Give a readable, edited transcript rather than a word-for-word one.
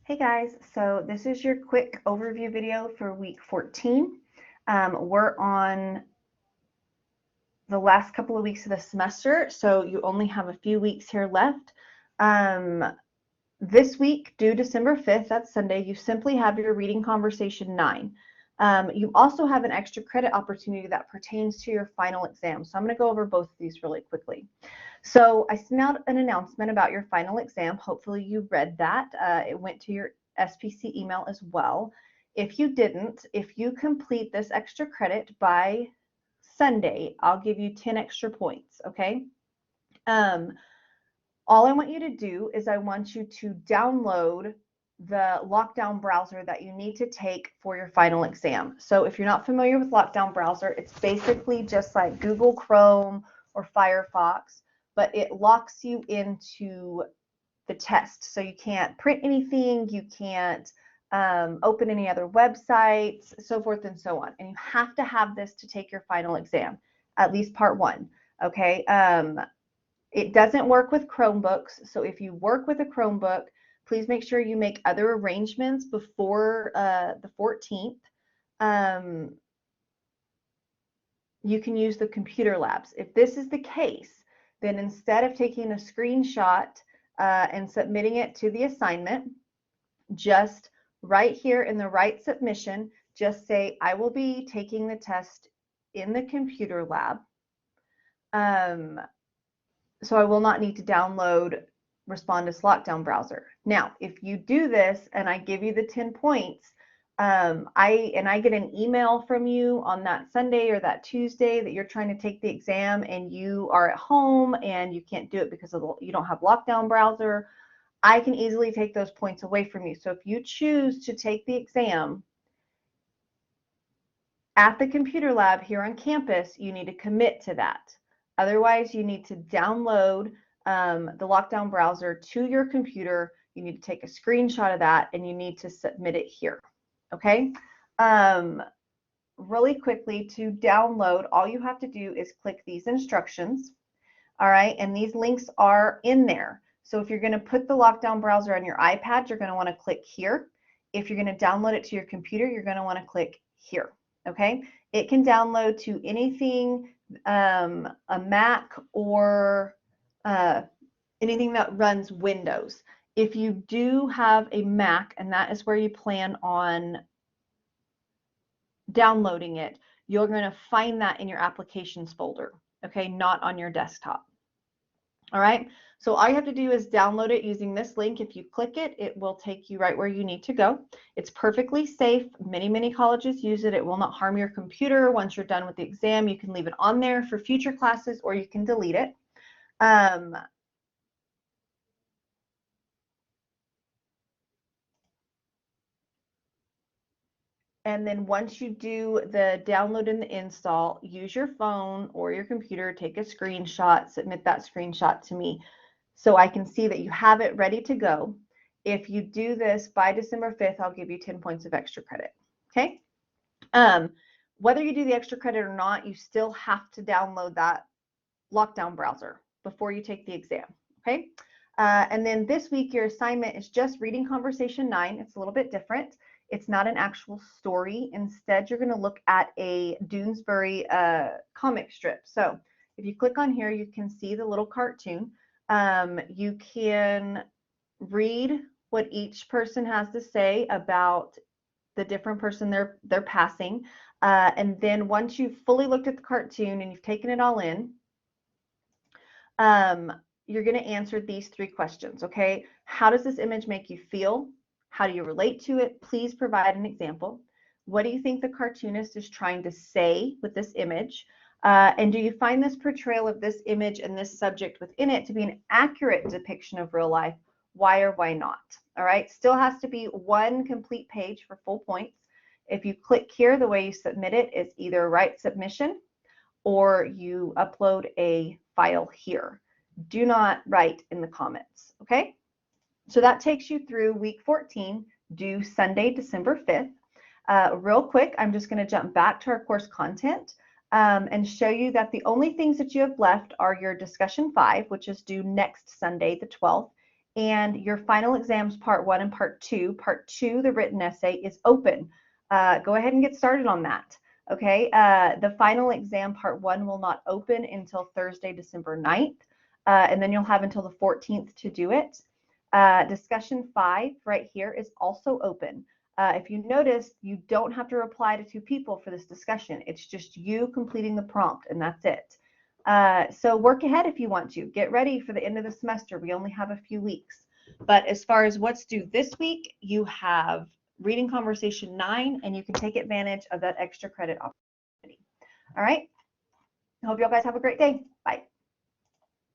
Hey guys, so this is your quick overview video for week 14. We're on the last couple of weeks of the semester, so you only have a few weeks here left. This week, due December 5th, that's Sunday, you simply have your reading conversation 9. You also have an extra credit opportunity that pertains to your final exam. So I'm going to go over both of these really quickly. So I sent out an announcement about your final exam. Hopefully you read that. It went to your SPC email as well. If you didn't, if you complete this extra credit by Sunday, I'll give you 10 extra points, okay? All I want you to do is I want you to download the lockdown browser that you need to take for your final exam. So if you're not familiar with lockdown browser, it's basically just like Google Chrome or Firefox, but it locks you into the test. So you can't print anything, you can't open any other websites, so forth and so on. And you have to have this to take your final exam, at least part 1, okay? It doesn't work with Chromebooks, so if you work with a Chromebook, please make sure you make other arrangements before the 14th. You can use the computer labs. If this is the case, then instead of taking a screenshot and submitting it to the assignment, just right here in the right submission, just say, I will be taking the test in the computer lab. So I will not need to download Respondus Lockdown Browser. Now, if you do this and I give you the 10 points, I get an email from you on that Sunday or that Tuesday that you're trying to take the exam and you are at home and you can't do it because you don't have Lockdown Browser, I can easily take those points away from you. So if you choose to take the exam at the computer lab here on campus, you need to commit to that. Otherwise, you need to download the lockdown browser to your computer. You need to take a screenshot of that and you need to submit it here. Okay? Really quickly, to download, all you have to do is click these instructions. All right, and these links are in there. So if you're going to put the lockdown browser on your iPad, you're going to want to click here. If you're going to download it to your computer, you're going to want to click here. Okay, it can download to anything, a Mac or anything that runs Windows. If you do have a Mac and that is where you plan on downloading it, you're going to find that in your applications folder, okay, not on your desktop. All right, so all you have to do is download it using this link. If you click it, it will take you right where you need to go. It's perfectly safe. Many colleges use it. It will not harm your computer. Once you're done with the exam, you can leave it on there for future classes or you can delete it. And then once you do the download and the install, use your phone or your computer, take a screenshot, submit that screenshot to me so I can see that you have it ready to go. If you do this by December 5th, I'll give you 10 points of extra credit. Okay? Whether you do the extra credit or not, you still have to download that lockdown browser before you take the exam. Okay? And then this week, your assignment is just reading conversation 9. It's a little bit different. It's not an actual story. Instead, you're going to look at a Doonesbury comic strip. So if you click on here, you can see the little cartoon. You can read what each person has to say about the different person they're passing. And then once you've fully looked at the cartoon and you've taken it all in, you're going to answer these 3 questions, okay? How does this image make you feel? How do you relate to it? Please provide an example. What do you think the cartoonist is trying to say with this image? And do you find this portrayal of this image and this subject within it to be an accurate depiction of real life? Why or why not? All right, still has to be 1 complete page for full points. If you click here, the way you submit it is either write submission or you upload a file here. Do not write in the comments, okay? So that takes you through week 14, due Sunday, December 5th. Real quick, I'm just going to jump back to our course content and show you that the only things that you have left are your discussion 5, which is due next Sunday, the 12th, And your final exams, part 1 and part 2. Part 2, the written essay, is open. Go ahead and get started on that. Okay, the final exam, part 1, will not open until Thursday, December 9th, and then you'll have until the 14th to do it. Discussion 5 right here is also open. If you notice, you don't have to reply to 2 people for this discussion. It's just you completing the prompt, and that's it. So work ahead if you want to. Get ready for the end of the semester. We only have a few weeks. But as far as what's due this week, you have Reading Conversation 9, and you can take advantage of that extra credit opportunity. All right. I hope you all guys have a great day. Bye.